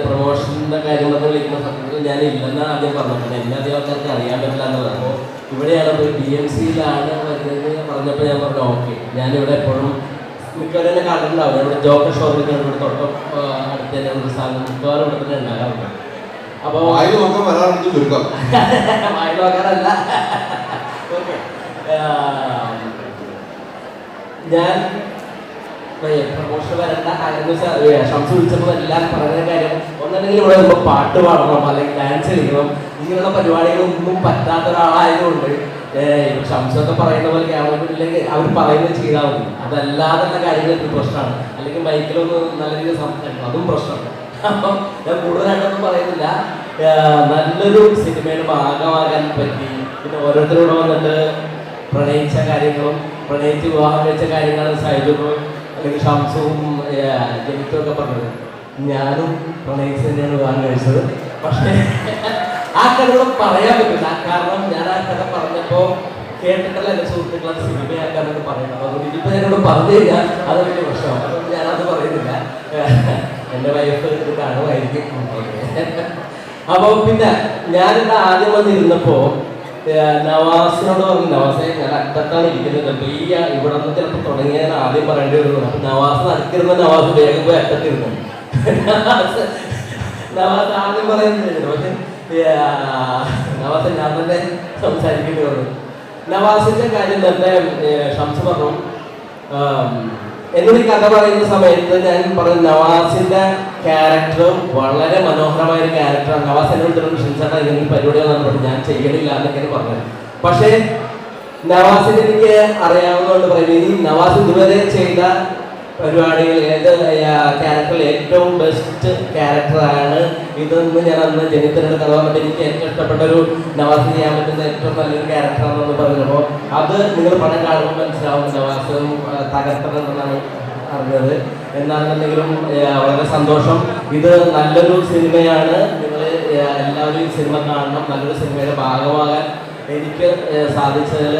പ്രൊമോഷൻ്റെ കാര്യങ്ങളൊക്കെ വിളിക്കുന്ന സത്യത്തിൽ ഞാൻ ഇല്ലെന്നാണ് ആദ്യം പറഞ്ഞത്. എന്നെ അധികം ആൾക്കാർക്ക് അറിയാൻ പറ്റില്ല എന്നുള്ളത്. അപ്പോൾ ഇവിടെയാണ് ഒരു BMC-യിലാണ് വരുന്നത് പറഞ്ഞപ്പോൾ ഞാൻ പറഞ്ഞു ഓക്കെ. ഞാനിവിടെ എപ്പോഴും മിക്കവരും തന്നെ കണ്ടിട്ടുണ്ടാവും. ഇവിടെ ജോക്കർ ഷോപ്പിൽ ഇവിടെ തൊട്ടും അടുത്ത് തന്നെ ഒരു സാധനം മിക്കവാറും ഇവിടെ തന്നെ ഉണ്ടാകാറുണ്ട്. അപ്പോൾ വായിൽ നോക്കാൻ വരാറുണ്ട് ചുരുക്കം. വായിൽ നോക്കാറല്ല. ഓക്കെ. ഞാൻ പ്രൊമോഷൻ വരേണ്ട കാര്യം എന്ന് വെച്ചാൽ ഷംസ് വിളിച്ചപ്പോൾ എല്ലാം പറയുന്ന കാര്യം ഒന്നല്ലെങ്കിൽ ഇവിടെ വരുമ്പോൾ പാട്ട് പാടണം, അല്ലെങ്കിൽ ഡാൻസ് കളിക്കണം. ഇങ്ങനെയുള്ള പരിപാടികളൊന്നും പറ്റാത്ത ഒരാളായതുകൊണ്ട് ഷംസൊക്കെ പറയുന്ന പോലെ ക്യാമറയില്ലെങ്കിൽ അവർ പറയുന്നത് ചെയ്താൽ മതി. അതല്ലാതെയുള്ള കാര്യങ്ങൾ എനിക്ക് പ്രശ്നമാണ്. അല്ലെങ്കിൽ മൈക്കിലൊന്ന് നല്ല രീതിയിൽ സംസാരിക്കണം, അതും പ്രശ്നമാണ്. അപ്പം ഞാൻ കൂടുതലായിട്ടൊന്നും പറയുന്നില്ല. നല്ലൊരു സിനിമയുടെ ഭാഗമാകാൻ പറ്റി. പിന്നെ ഓരോരുത്തരോട് വന്നിട്ട് പ്രണയിച്ച കാര്യങ്ങളും പ്രണയിച്ച് വിവാഹം കഴിച്ച കാര്യങ്ങളും സൈജും അല്ലെങ്കിൽ ഷംസും ജനിത്തും ഒക്കെ പറഞ്ഞത്. ഞാനും പ്രണയിച്ച് തന്നെയാണ് വിവാഹം കഴിച്ചത്. പക്ഷേ ആ കഥകൾ പറയാൻ പറ്റില്ല. കാരണം ഞാൻ ആ കഥ പറഞ്ഞപ്പോൾ കേട്ടിട്ടല്ല എൻ്റെ സുഹൃത്തുക്കൾ അത് സിനിമയാക്കാനൊക്കെ പറയുന്നത്. അതുകൊണ്ട് ഇനിയിപ്പോൾ ഞാനോട് പറഞ്ഞു കഴിഞ്ഞാൽ അത് വലിയ പ്രശ്നമാണ്. അതുകൊണ്ട് ഞാനത് പറയുന്നില്ല. എൻ്റെ വൈഫ് ഇത് കാണുമായിരിക്കും. അപ്പോൾ പിന്നെ ഞാനിവിടെ ആദ്യം വന്നിരുന്നപ്പോൾ നവാസിനോട് പറഞ്ഞു, നവാസെ ഞാൻ അറ്റത്താണ് ഇരിക്കുന്നത്. അപ്പോൾ ഇവിടെ നിന്ന് ചിലപ്പോൾ തുടങ്ങിയാൽ ആദ്യം പറയേണ്ടി വരുന്നു. അപ്പം നവാസ് നടക്കിരുന്ന നവാസ് വേഗം പോയി അറ്റത്തിരുന്നു. നവാസ് ആദ്യം പറയുന്നില്ല, പക്ഷെ നവാസ് ഞാൻ തന്നെ സംസാരിക്കേണ്ടി വന്നു. നവാസിന്റെ കാര്യം തന്നെ ഷംസ് പറഞ്ഞു. എന്നോട് ഈ കഥ പറയുന്ന സമയത്ത് ഞാൻ പറഞ്ഞു നവാസിന്റെ ക്യാരക്ടർ വളരെ മനോഹരമായ ഒരു ക്യാരക്ടറാണ്. നവാസ് എന്നോട് ഷംസാണ് ഇങ്ങനെ പരിപാടികൾ പറഞ്ഞു ഞാൻ ചെയ്യണില്ല എന്നൊക്കെയാണ് പറഞ്ഞത്. പക്ഷേ നവാസിനെ എനിക്ക് അറിയാവുന്നതുകൊണ്ട് പറയുന്നത് ഇനി നവാസ് ഇതുവരെ ചെയ്ത പരിപാടികൾ ക്യാരക്ടറിൽ ഏറ്റവും ബെസ്റ്റ് ക്യാരക്ടറാണ് ഇതെന്ന് ഞാൻ അന്ന് ജനിതനോട് കഥ എനിക്ക് ഏറ്റവും ഇഷ്ടപ്പെട്ട ഒരു നവാസ് ചെയ്യാൻ പറ്റുന്ന ഏറ്റവും നല്ലൊരു ക്യാരക്ടറാണെന്ന് പറഞ്ഞപ്പോൾ അത് നിങ്ങൾ പടം കാണുമ്പോൾ മനസ്സിലാവും നവാസും തകർത്തണമെന്നാണ് അറിഞ്ഞത്. എന്നാണെന്നുണ്ടെങ്കിലും വളരെ സന്തോഷം. ഇത് നല്ലൊരു സിനിമയാണ്. നിങ്ങൾ എല്ലാവരും ഈ സിനിമ കാണണം. നല്ലൊരു സിനിമയുടെ ഭാഗമാകാൻ എനിക്ക് സാധിച്ചതിൽ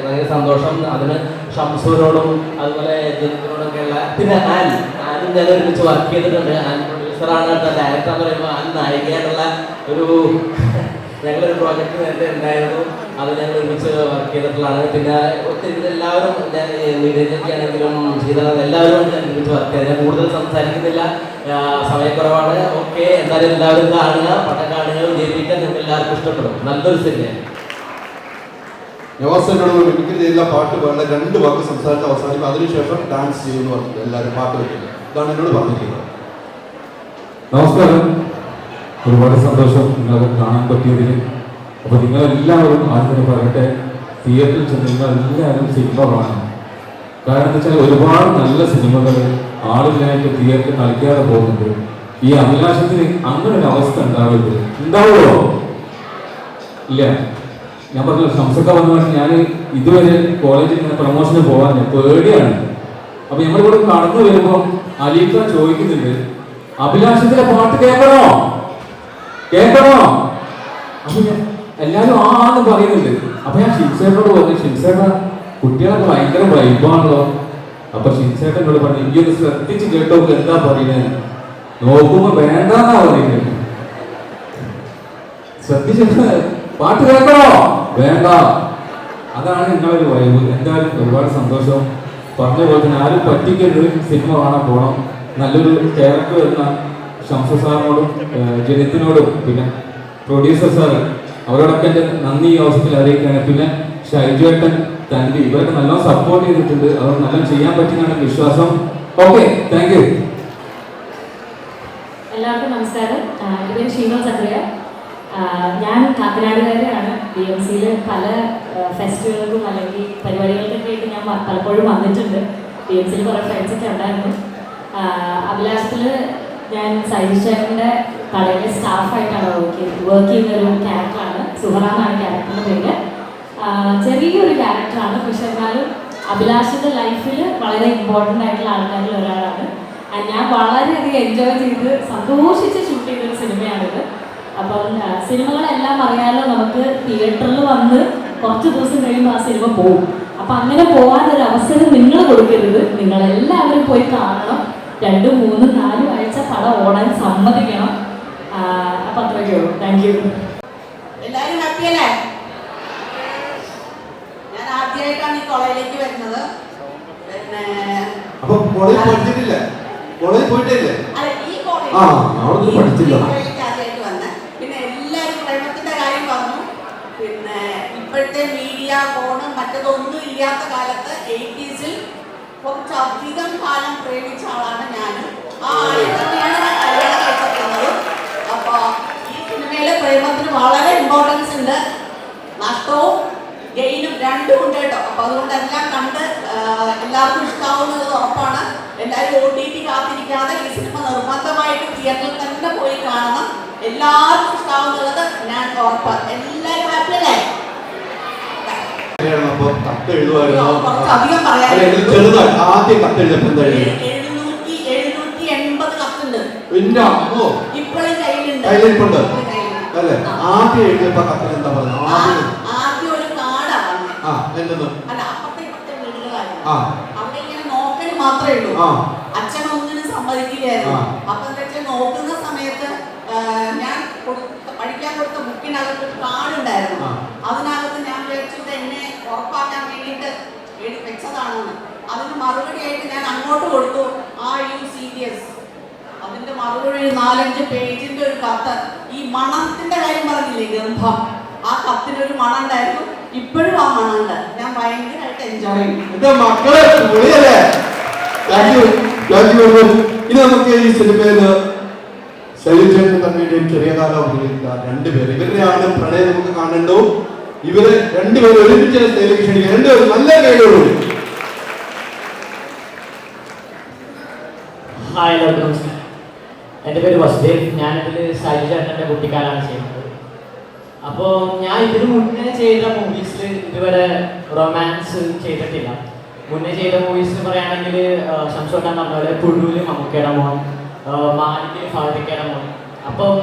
ഭയങ്കര സന്തോഷം. അതിന് ഷംസൂരോടും അതുപോലെ ജനിത്തിനോടൊക്കെയുള്ള പിന്നെ ആനും ഞാൻ ഒരുമിച്ച് വർക്ക് ചെയ്തിട്ടുണ്ട്. ആൻ പ്രൊഡ്യൂസറാണ്, ഡയറക്ടർ എന്ന് പറയുമ്പോൾ ആൻ നായികയായിട്ടുള്ള ഒരു ഞങ്ങളൊരു പ്രോജക്റ്റ് നേരത്തെ ഉണ്ടായിരുന്നു. അത് ഞങ്ങൾ ഒരുമിച്ച് വർക്ക് ചെയ്തിട്ടുള്ളതാണ്. പിന്നെ ഒത്തിരി എല്ലാവരും നീരജൊക്കെയാണെങ്കിലും ശീതള എല്ലാവരും ഞാൻ ഒരുമിച്ച് വർക്ക് ചെയ്ത് ഞാൻ കൂടുതൽ സംസാരിക്കുന്നില്ല, സമയക്കുറവാണ്. ഓക്കെ, എന്തായാലും എല്ലാവരും കാണുക, പടം കാണുക, വിജയിപ്പിക്കാൻ നിങ്ങൾക്ക് എല്ലാവർക്കും ഇഷ്ടപ്പെടും. നല്ലൊരു സിനിമയാണ്. നവാസിനോട് മിമിക്രി ചെയ്തില്ല, പാട്ട് പാടില്ല, 2 വാക്ക് സംസാരിച്ച് അവസാനിക്കും. അതിനുശേഷം ഡാൻസ് ചെയ്യുമെന്ന് പറഞ്ഞിട്ട് എല്ലാവരും പാട്ട് വെക്കുന്നു. ഇതാണ് എന്നോട് പറഞ്ഞിരിക്കുന്നത്. നമസ്കാരം, ഒരുപാട് സന്തോഷം നിങ്ങളെ കാണാൻ പറ്റിയതിൽ. അപ്പോൾ നിങ്ങളെല്ലാവരും ആദ്യം പറയട്ടെ, തിയേറ്ററിൽ ചെന്ന് നിങ്ങളെല്ലാവരും സിനിമ കാണണം. കാരണം എന്താ വെച്ചാൽ ഒരുപാട് നല്ല സിനിമകൾ ആളില്ലായിട്ട് തിയേറ്ററിൽ കളിക്കാതെ പോകുന്നുണ്ട്. ഈ അഭിലാഷത്തിന് അങ്ങനെ ഒരു അവസ്ഥ ഉണ്ടാവരുത്. ഉണ്ടാവുമോ? ഇല്ല. ഞാൻ പറഞ്ഞു സംസക്ക വന്നപ്പോൾ ഞാൻ ഇതുവരെ കോളേജിൽ ഇങ്ങനെ പ്രൊമോഷന് പോകാൻ പേടിയാണ്. അപ്പൊ നമ്മളിവിടെ കടന്നു വരുമ്പോൾ അലീഖ ചോദിക്കുന്നുണ്ട്, അഭിലാഷത്തിലെ പാട്ട് കേൾക്കണോ കേൾക്കണോ? അപ്പൊ ഞാൻ എല്ലാവരും ആന്ന് പറയുന്നുണ്ട്. അപ്പൊ ഞാൻ ഷിൻസേട്ടനോട് പറഞ്ഞു, ഷിൻസേട്ട കുട്ടികളൊക്കെ ഭയങ്കര വൈബാണല്ലോ. അപ്പൊ ഷിൻസേട്ടനോട് പറഞ്ഞു, ഇങ്ങനെ ശ്രദ്ധിച്ച് കേട്ടോ എന്താ പറയുന്നത്. നോക്കുമ്പോ വേണ്ടെന്നാ പറയുന്നത്. ശ്രദ്ധിച്ചിട്ട് പാട്ട് കേൾക്കണോ? വേണ്ട. അതാണ് നിങ്ങളൊരു വൈബ്. എന്തായാലും ഒരുപാട് സന്തോഷം. പറഞ്ഞ പോലെ തന്നെ ആരും പറ്റിക്കരുത്, സിനിമ കാണാൻ പോകണം. നല്ലൊരു ക്യാരക്ടർ വരുന്ന ഷംസു സാറിനോടും ജനിത്തിനോടും പിന്നെ പ്രൊഡ്യൂസർ സാർ അവരോടൊക്കെ എൻ്റെ നന്ദി ഈ അവസരത്തിൽ അറിയിക്കുകയാണ്. പിന്നെ ഷൈജുവേട്ടൻ, തൻവി ഇവരൊക്കെ നല്ലോണം സപ്പോർട്ട് ചെയ്തിട്ടുണ്ട്. അവർ നല്ല ചെയ്യാൻ പറ്റുന്നതാണ് വിശ്വാസം. Okay, thank you. എല്ലാവർക്കും നമസ്കാരം. എൻ്റെ പേര് ഷീന സക്രിയ. ഞാൻ കാക്കനാടുകാരിയാണ്. BMCയിൽ പല ഫെസ്റ്റിവലുകൾക്കും അല്ലെങ്കിൽ പരിപാടികൾക്കൊക്കെ ആയിട്ട് ഞാൻ പലപ്പോഴും വന്നിട്ടുണ്ട്. BMCയിൽ കുറേ ഫ്രണ്ട്സൊക്കെ ഉണ്ടായിരുന്നു. അഭിലാഷത്തിൽ ഞാൻ സൈജുചേട്ടൻ്റെ കടയിലെ സ്റ്റാഫായിട്ടാണ് വർക്ക് ചെയ്യുന്നൊരു ക്യാരക്ടറാണ്. സുഹറ എന്നാണ് ക്യാരക്ടറിൻ്റെ പേര്. ചെറിയൊരു ക്യാരക്ടറാണ്, പക്ഷെ എന്നാലും അഭിലാഷിൻ്റെ ലൈഫിൽ വളരെ ഇമ്പോർട്ടൻ്റ് ആയിട്ടുള്ള ആൾക്കാരിൽ ഒരാളാണ്. ഞാൻ വളരെയധികം എൻജോയ് ചെയ്ത് സന്തോഷിച്ച് ഷൂട്ട് ചെയ്തൊരു സിനിമയാണിത്. അപ്പം സിനിമകളെല്ലാം അറിയാലോ, നമുക്ക് തിയേറ്ററിൽ വന്ന് കുറച്ച് ദിവസം കഴിയുമ്പോൾ ആ സിനിമ പോകും. അപ്പം അങ്ങനെ പോകാനൊരു അവസരം നിങ്ങൾ കൊടുക്കരുത്. നിങ്ങളെല്ലാവരും പോയി കാണണം. 2, 3, 4 ആഴ്ച പടം ഓടാൻ സമ്മതിക്കണം. അപ്പം അത്രയൊക്കെ ഉള്ളൂ. Thank you. എല്ലാവരും ഹാപ്പിയല്ലേ? ഞാൻ ആദ്യമായിട്ടാണ് ഈ കോളേജിലേക്ക് വരുന്നത്. പിന്നെ അപ്പൊ കോളേജ് പഠിച്ചിട്ടില്ല? കോളേജ് പോയിട്ടില്ലേ? അല്ല, ഈ ആ, അവിടെ പഠിച്ചില്ല. ആദ്യമായിട്ട് വന്ന് പിന്നെ എല്ലാവരും പ്രേമത്തിന്റെ കാര്യം പറഞ്ഞു. പിന്നെ ഇപ്പോഴത്തെ മീഡിയ, ഫോണ് മറ്റതൊന്നും ഇല്ലാത്ത കാലത്ത് 80s കുറച്ചധികം കാലം പ്രേമിച്ച ആളാണ് ഞാൻ. ആ ആളെ തന്നെയാണ് കല്യാണം കഴിച്ചിട്ടുള്ളത്. അപ്പൊ ഈ സിനിമയിലെ പ്രേമത്തിന് വളരെ ഇമ്പോർട്ടൻസ് ഉണ്ട്. നഷ്ടവും ഗെയിനും രണ്ടും ഉണ്ട് കേട്ടോ. അപ്പൊ അതുകൊണ്ട് എല്ലാം കണ്ട് എല്ലാവർക്കും ഇഷ്ടാവുന്നത് ഉറപ്പാണ്. എല്ലാവരും OTT കാത്തിരിക്കാതെ ഈ സിനിമ നിർബന്ധമായിട്ട് തിയേറ്ററിൽ തന്നെ പോയി കാണണം. എല്ലാവർക്കും ഇഷ്ടാവുന്നത് ഞാൻ ഉറപ്പ്. എല്ലാവരും ഹാപ്പി അല്ലേ? കുറച്ചധികം പറയാം. ആദ്യം കത്തെഴുതപ്പോ എന്താ 780 കത്തുണ്ട്. ഇപ്പോഴും കയ്യിലിരിപ്പുണ്ട് അല്ലേ? ആദ്യം എഴുതിയപ്പോ കത്തിൽ എന്താ പറഞ്ഞത്? ആദ്യം ഒരു കാർഡാണ്. അല്ല, അപ്പത്തെ വീടുകളായിരുന്നു. അവിടെ ഇങ്ങനെ നോക്കൽ മാത്രമേ ഉള്ളൂ. അച്ഛനൊന്നിനും സമ്മതിക്കില്ലായിരുന്നു. അപ്പൊ എന്താ വെച്ചാൽ നോക്കുന്ന സമയത്ത് ഞാൻ പഠിക്കാൻ കൊടുത്ത ബുക്കിനകത്ത് ഒരു കാർഡ് ഉണ്ടായിരുന്നു. അതിനകത്ത് ഞാൻ വിചാരിച്ചത് എന്നെ ഉറപ്പാക്കാൻ വേണ്ടിയിട്ട് എഴുതി വെച്ചതാണെന്ന്. അതിന് മറുപടിയായിട്ട് ഞാൻ അങ്ങോട്ട് കൊടുത്തു, ആർ യു സീരിയസ്? അതിന്റെ മറുപടി 4-5 പേജിന്റെ ഒരു കത്ത്. ഈ മണത്തിന്റെ കാര്യം പറഞ്ഞില്ലേ, ഗന്ധം, ആ കത്തിനൊരു മണം ഉണ്ടായിരുന്നു. ഇപ്പോഴും ആ മണമുണ്ട്. ഞാൻ ഭയങ്കരമായിട്ട് എൻജോയ് ചെയ്യും. മക്കളെ ഇനി നമുക്ക് ഈ സിനിമയില് ശൈലജേട്ടൻ തന്നെയും ചെറിയ കാലം അഭിനയിച്ച 2 പേര്, ഇവരുടെയാണ് പ്രണയം നമുക്ക് കാണണ്ടോ. ഇവരെ രണ്ടുപേരും ഒരുമിച്ച് സ്റ്റേജിലേക്ക് ക്ഷണിക്കുക. രണ്ടുപേരും നല്ല കൈകളോട്. ഹായ് എല്ലാവർക്കും നമസ്കാരം. എൻ്റെ പേര് വസുദേവ്. ഞാനിതിൽ സൈജു ചേട്ടൻ്റെ കുട്ടിക്കാലാണ് ചെയ്യുന്നത്. അപ്പോൾ ഞാൻ ഇതിന് മുന്നേ ചെയ്ത മൂവീസിൽ ഇതുവരെ റൊമാൻസ് ചെയ്തിട്ടില്ല. മുന്നേ ചെയ്ത മൂവീസ് പറയുകയാണെങ്കിൽ ശംസോട്ടാൻ പറഞ്ഞ പോലെ പുഴൂല് മമ്മൂക്കയുടെ മോൻ, മാനിക്കിൽ ഫാദിക്കയുടെ മോൻ. അപ്പം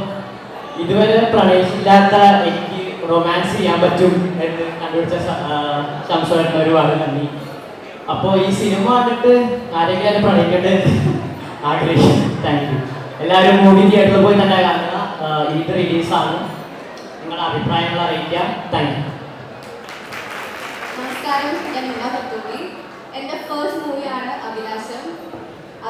ഇതുവരെ പ്രണയിച്ചില്ലാത്ത എനിക്ക് റൊമാൻസ് ചെയ്യാൻ പറ്റും എന്ന് കണ്ടുപിടിച്ച ശംസോട്ടന് ഒരുപാട് നന്ദി. അപ്പോൾ ഈ സിനിമ കണ്ടിട്ട് ആരെങ്കിലും പ്രണയിക്കട്ടെ ആഗ്രഹിക്കുന്നു. Thank you. എല്ലാവരും മൂവി തിയേറ്ററിൽ പോയി തന്നെ കാണുക. ഇത് റിലീസാണ്. നിങ്ങളുടെ അഭിപ്രായങ്ങൾ അറിയിക്കാം. Thank you. നമസ്കാരം, ഞാൻ മീന പത്തൂരി. എൻ്റെ ഫസ്റ്റ് മൂവിയാണ് അഭിലാഷം.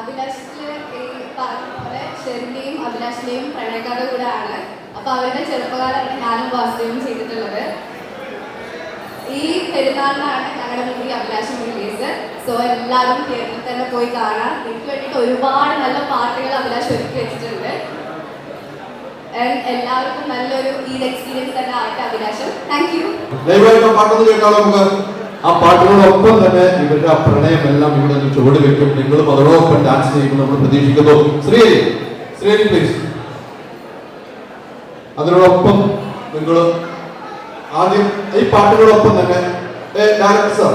അഭിലാഷത്തിൽ ഈ പറഞ്ഞ പോലെ ഷെറിൻ്റെയും അഭിലാഷിൻ്റെയും പ്രണയക്കാരുടെ കൂടെ ആണ്. അപ്പോൾ അവരുടെ ചെറുപ്പകാലമാണ് ഞാനും വാസുദേവും ചെയ്തിട്ടുള്ളത്. ഈ പെരുന്നാളിനാണ് ഞങ്ങളുടെ മൂവി അഭിലാഷം റിലീസ്. സോ എല്ലാവരും തിയേറ്ററിൽ തന്നെ പോയി കാണാം. എനിക്ക് വേണ്ടിയിട്ട് ഒരുപാട് നല്ല പാട്ടുകൾ അഭിലാഷ് ഒരുക്കി വെച്ചിട്ടുണ്ട്. എല്ലാവർക്കും നല്ലൊരു ഈദ് എക്സ്പീരിയൻസ് തന്നെ ആയിട്ട് അഭിലാഷം. Thank you. ദയവായിട്ട് പാട്ടൊന്ന് കേട്ടാലോ നമുക്ക്? ആ പാട്ടുകളോടൊപ്പം തന്നെ ഇവരുടെ ആ പ്രണയമെല്ലാം ഇവിടെ നിന്ന് ചുവട് വെക്കും. നിങ്ങളും അതോടൊപ്പം ഡാൻസ് ചെയ്യുമ്പോൾ നമ്മൾ പ്രതീക്ഷിക്കുന്നു. ശ്രീഹരി പ്ലീസ്. അതിനോടൊപ്പം നിങ്ങൾ ആദ്യം ഈ പാട്ടുകളോടൊപ്പം തന്നെ ഡയറക്ടർ സാർ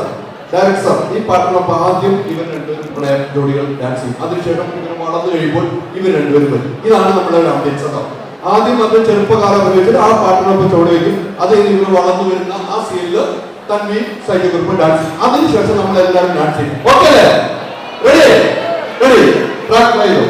ഈ പാട്ടിനൊപ്പം ആദ്യം ഇവർ രണ്ടുപേരും പ്രണയ ജോഡികൾ ഡാൻസ് ചെയ്യും. അതിനുശേഷം ഇവർ വളർന്നു കഴിയുമ്പോൾ ഇവർ രണ്ടുപേരും വരും. ഇതാണ് നമ്മളുടെ അപ്ഡേറ്റ്സ് കേട്ടോ. ആദ്യം അത് ചെറുപ്പകാലം ഉപയോഗിച്ചിട്ട് ആ പാട്ടിനൊപ്പം ചുവട് വയ്ക്കും. അത് ഇവർ വളർന്നു വരുന്ന ആ സീനില് തന്മയും സൈജു ഗ്രൂപ്പ് ഡാൻസ് ചെയ്യും. അതിനുശേഷം നമ്മൾ എല്ലാവരും ഡാൻസ് ചെയ്യും. ഓക്കെ അല്ലേ? റെഡി ട്രാക്ക് പ്ലേ ചെയ്തോ.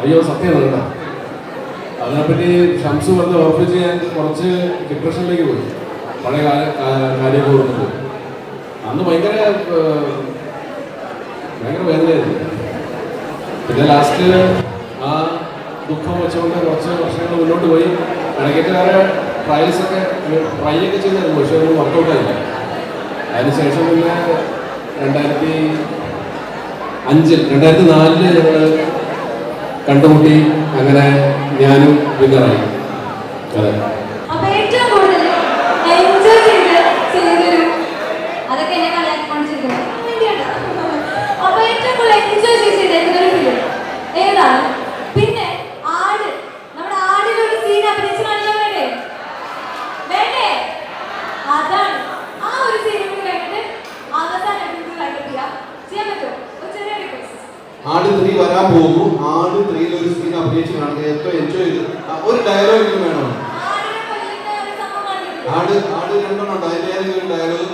അയ്യോ സത്യം കേട്ടോ. അതിനെപ്പറ്റി ഷംസു പറഞ്ഞ് ഓർപ്പിച്ച് ഞാൻ കുറച്ച് ഡിപ്രഷനിലേക്ക് പോയി. പഴയ കാര്യമൊക്കെ ഓർക്കുന്നത് അന്ന് ഭയങ്കര വേദനയായിരുന്നു. പിന്നെ ലാസ്റ്റ് ആ ദുഃഖം വെച്ചുകൊണ്ട് കുറച്ച് വർഷങ്ങൾ മുന്നോട്ട് പോയി. ഇടയ്ക്കൊക്കെ വേറെ ട്രൈയൊക്കെ ചെയ്തായിരുന്നു. പക്ഷെ ഒന്നും വർക്കൗട്ടായില്ല. അതിനുശേഷം പിന്നെ 2004 ഞങ്ങൾ കണ്ടുമുട്ടി. അങ്ങനെ ഞാനും വിന്നറായി. അതെ. അപ്പൊ ഏറ്റവും കൂടുതൽ എൻജോയ് ചെയ്തൊരു അതൊക്കെ എന്നെ കളിയാക്കിക്കൊണ്ടിരിക്കുന്നത്. അപ്പൊ ഏറ്റവും കൂടുതൽ എൻജോയ് ചെയ്തൊരു ഫിലിം ഏതാണ്? പിന്നെ ആട്, നമ്മുടെ ആടിലൊരു സീൻ അഭിനയിച്ച് കാണിക്കാൻ വേണ്ടേ? അതാണ് ആ ഒരു സീനും കൂടി കഴിഞ്ഞിട്ട് അവസാനം ചെയ്യാൻ പറ്റുമോ? ഒരു ചെറിയ റിക്വസ്റ്റ്. ആട് 3 വരാൻ പോകുന്നു. ആട് 3 ഒരു സീൻ അഭിനയിച്ച് കാണുക. ഏറ്റവും എൻജോയ് ചെയ്ത് ഒരു ഡയലോഗ് വേണം. ആട് 2 എണ്ണം ഉണ്ട്. അതിന്റെ ഏതെങ്കിലും ഡയലോഗ്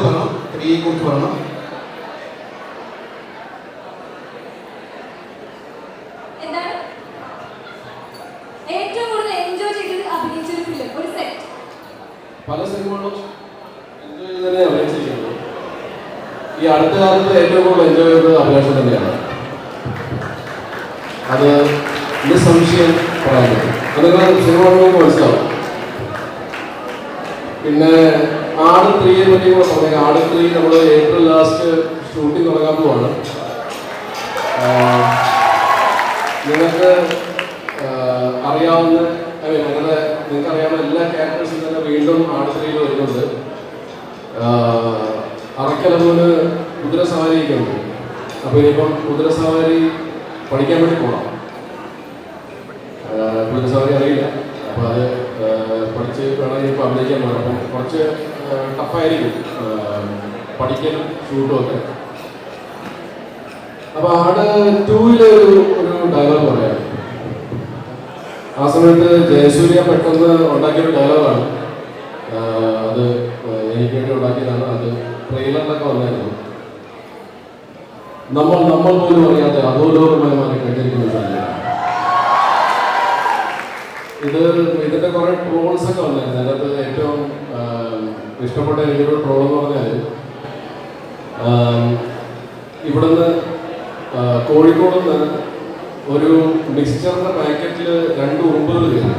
പറയണം. 3 കുറിച്ച് പറയണം. എന്താണ് ഏറ്റവും കൂടുതൽ എൻജോയ് ചെയ്ത് അഭിനയിച്ച ഒരു ഫിലിം, ഒരു സെറ്റ്? പല സിനിമകളും എൻജോയ് ചെയ്ത് തന്നെ അഭിനയിച്ചിരിക്കുന്നത്. ഈ അടുത്ത കാലത്ത് ഏറ്റവും കൂടുതൽ എൻജോയ് ചെയ്തത് അഭിലാഷം തന്നെയാണ്. അത് നിസ്സംശയം പറയാൻ പറ്റും. അതൊക്കെ സിനിമ മനസ്സിലാവും. പിന്നെ ആട് 3-യെ പറ്റി കൂടെ പറഞ്ഞേക്കാം. ആട് 3 നമ്മൾ ഏപ്രിൽ ലാസ്റ്റ് ഷൂട്ടിംഗ് തുടങ്ങാൻ പോവാണ്. നിങ്ങൾക്ക് അറിയാവുന്ന നിങ്ങൾക്ക് അറിയാവുന്ന എല്ലാ ക്യാരക്ടേഴ്സും തന്നെ വീണ്ടും ആട് 3-യിൽ വരുന്നുണ്ട്. അറക്കലമൂന്ന് കുതിര സവാരിയൊക്കെ ഉണ്ട്. അപ്പോൾ ഇനിയിപ്പം കുതിര സവാരി പഠിക്കാൻ വേണ്ടി പോകണം. കുതിര സവാരി അറിയില്ല, അപ്പോൾ അത് പഠിച്ച് വേണം ഇനിയിപ്പോൾ അഭിനയിക്കാൻ പോകണം. അപ്പം കുറച്ച് ടഫായിരിക്കും പഠിക്കലും ഷൂട്ടും ഒക്കെ. അപ്പോൾ ആട് 2-ലെ ഒരു ഡയലോഗ് പറയാം. ആ സമയത്ത് ജയസൂര്യ പെട്ടെന്ന് ഉണ്ടാക്കിയൊരു ഡയലോഗാണ്. അത് എനിക്ക് വേണ്ടി ഉണ്ടാക്കിയതാണ്. അത് ട്രെയിലറിലൊക്കെ വന്നായിരുന്നു. നമ്മൾ പോലും അറിയാതെ അധോലോകമായി മാറി കണ്ടിരിക്കുന്ന ഇതിന്റെ കുറെ ട്രോൾസ് ഒക്കെ വന്നായിരുന്നു. അതിനകത്ത് ഏറ്റവും ഇഷ്ടപ്പെട്ട എനിക്കൊരു ട്രോൾ എന്ന് പറഞ്ഞാൽ ഇവിടുന്ന് കോഴിക്കോട് നിന്ന് ഒരു മിക്സ്ചറിന്റെ പാക്കറ്റിൽ 2 ഉറുമ്പുകൾ കയറി.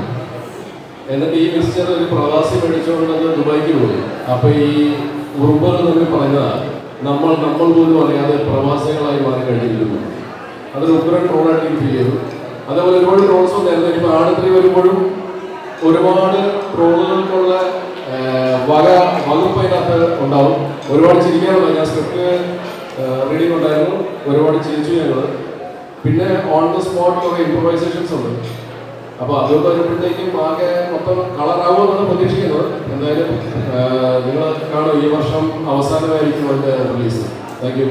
എന്നിട്ട് ഈ മിക്സ്ചർ ഒരു പ്രവാസി മേടിച്ചുകൊണ്ടത് ദുബായിക്ക് പോയി. അപ്പൊ ഈ ഉറുമ്പുകൾ തമ്മിൽ പറഞ്ഞതാണ് നമ്മൾ പോലും അറിയാതെ പ്രവാസികളായി മാറി കഴിഞ്ഞിരിക്കുന്നു. അതൊരു ഉഗ്രം ട്രോളായിട്ട് എനിക്ക് ഫീൽ ചെയ്തു. അതേപോലെ ഒരുപാട് ട്രോൾസ് വന്നായിരുന്നു. ഇപ്പോൾ ആട് 3 വരുമ്പോഴും ഒരുപാട് ട്രോളുകൾക്കുള്ള വകുപ്പ് അതിനകത്ത് ഉണ്ടാവും. ഒരുപാട് ചിരിക്കാനുള്ള ഞാൻ സ്ക്രിപ്റ്റ് റീഡിംഗ് ഉണ്ടായിരുന്നു. ഒരുപാട് ചിരിച്ചു ഞങ്ങൾ. പിന്നെ ഓൺ ദ സ്പോട്ട് കുറേ ഇംപ്രവൈസേഷൻസ് ഉണ്ട്. അപ്പോൾ അതൊക്കെ വരുമ്പോഴത്തേക്കും ആകെ മൊത്തം കളറാവുമെന്നാണ് പ്രതീക്ഷിക്കുന്നത്. എന്തായാലും നിങ്ങൾ കാണും, ഈ വർഷം അവസാനമായിരിക്കും അതിൻ്റെ റിലീസ്. Thank you.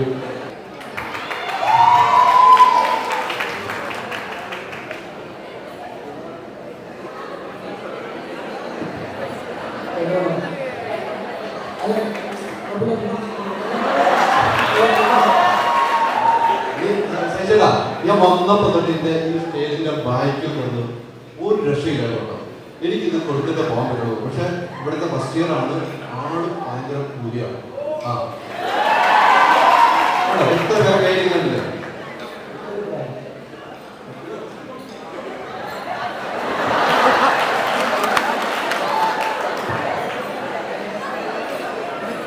ഞാൻ വന്നപ്പോൾ തൊട്ട് ഈ സ്റ്റേജിന്റെ ബാക്കിൽ കൊണ്ട് ഒരു രക്ഷയില്ല കേട്ടോ. എനിക്കിത് കൊടുത്തിട്ട് പോകാൻ പറ്റുള്ളൂ. പക്ഷെ ഇവിടുത്തെ ഫസ്റ്റ് ഇയർ ആണ്. ആള് ഭയങ്കര കൂലിയാണ്. എത്ര പേരെ കയ്യിലില്ല.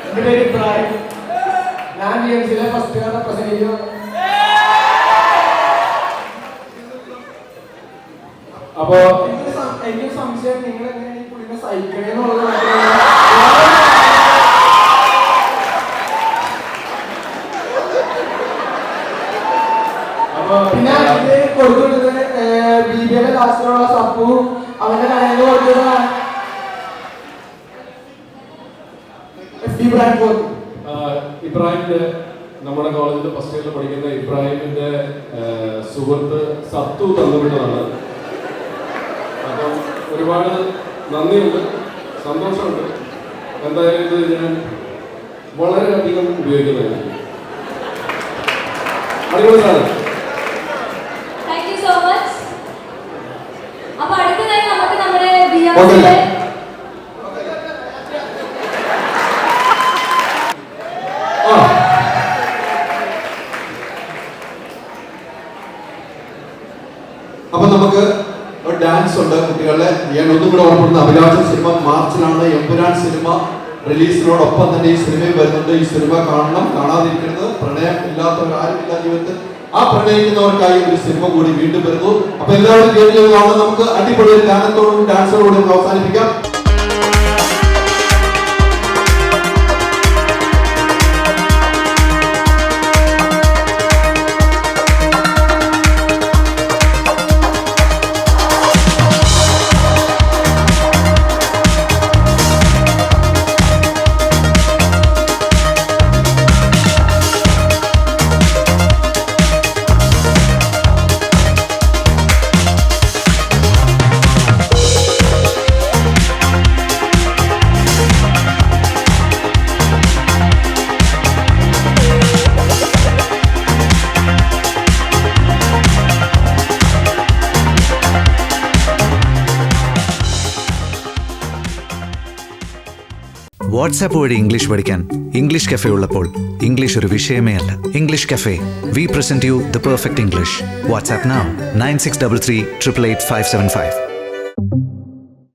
എൻ്റെ പേര് ഇബ്രാഹിം. ഞാൻ BMCയിലെ ഫസ്റ്റ് ഇയർ റെപ്രസെന്റേറ്റീവ്. അപ്പോ എനിക്ക് സംശയം, നിങ്ങൾ എങ്ങനെയാണ് ഈ പുള്ളിനെ സഹിക്കണേന്നുള്ളത്. പിന്നെ ഇത് കൊടുക്കുന്നത് BBA ലാസ്റ്റിലുള്ള സപ്പു അവന്റെ കടയിൽ കൊടുത്തതാണ്. ഇബ്രാഹിമിന്റെ നമ്മുടെ കോളേജിൽ ഫസ്റ്റ് ഇയറിൽ പഠിക്കുന്ന ഇബ്രാഹിമിന്റെ സുഹൃത്ത് സത്തു തന്നുവിട്ടതാണ്. അപ്പം ഒരുപാട് നന്ദിയുണ്ട്, സന്തോഷമുണ്ട്. എന്തായാലും ഇത് ഞാൻ വളരെയധികം ഉപയോഗിക്കുന്നതായിരിക്കും. അടിപൊളി സാധനം. Thank you so much. അപ്പൊ അടുത്തതായി നമുക്ക് നമ്മുടെ BMCയിലെ അപ്പൊ നമുക്ക് ഡാൻസ് ഉണ്ട് കുട്ടികളെ. ഞാൻ ഒന്നും കൂടെ ഓർമ്മപ്പെടുന്ന അഭിലാഷം സിനിമ മാർച്ചിലാണ്. എമ്പുരാൻ സിനിമ റിലീസിനോടൊപ്പം തന്നെ ഈ സിനിമയും വരുന്നുണ്ട്. ഈ സിനിമ കാണണം, കാണാതിരിക്കരുത്. പ്രണയം ഇല്ലാത്തവരാരുമില്ല ജീവിതത്തിൽ. ആ പ്രണയിക്കുന്നവർക്കായി ഒരു സിനിമ കൂടി വീണ്ടും വരുന്നു. അപ്പൊ എല്ലാവരും കേൾക്കുന്നത് കാണാൻ നമുക്ക് അടിപൊളി ഗാനത്തോടും ഡാൻസോടും നമുക്ക് അവസാനിപ്പിക്കാം. വാട്സാപ്പ് വഴി ഇംഗ്ലീഷ് പഠിക്കാൻ ഇംഗ്ലീഷ് കഫേ ഉള്ളപ്പോൾ ഇംഗ്ലീഷ് ഒരു വിഷയമേ അല്ല. English cafe, we present you the perfect English. WhatsApp now 9633 888 575.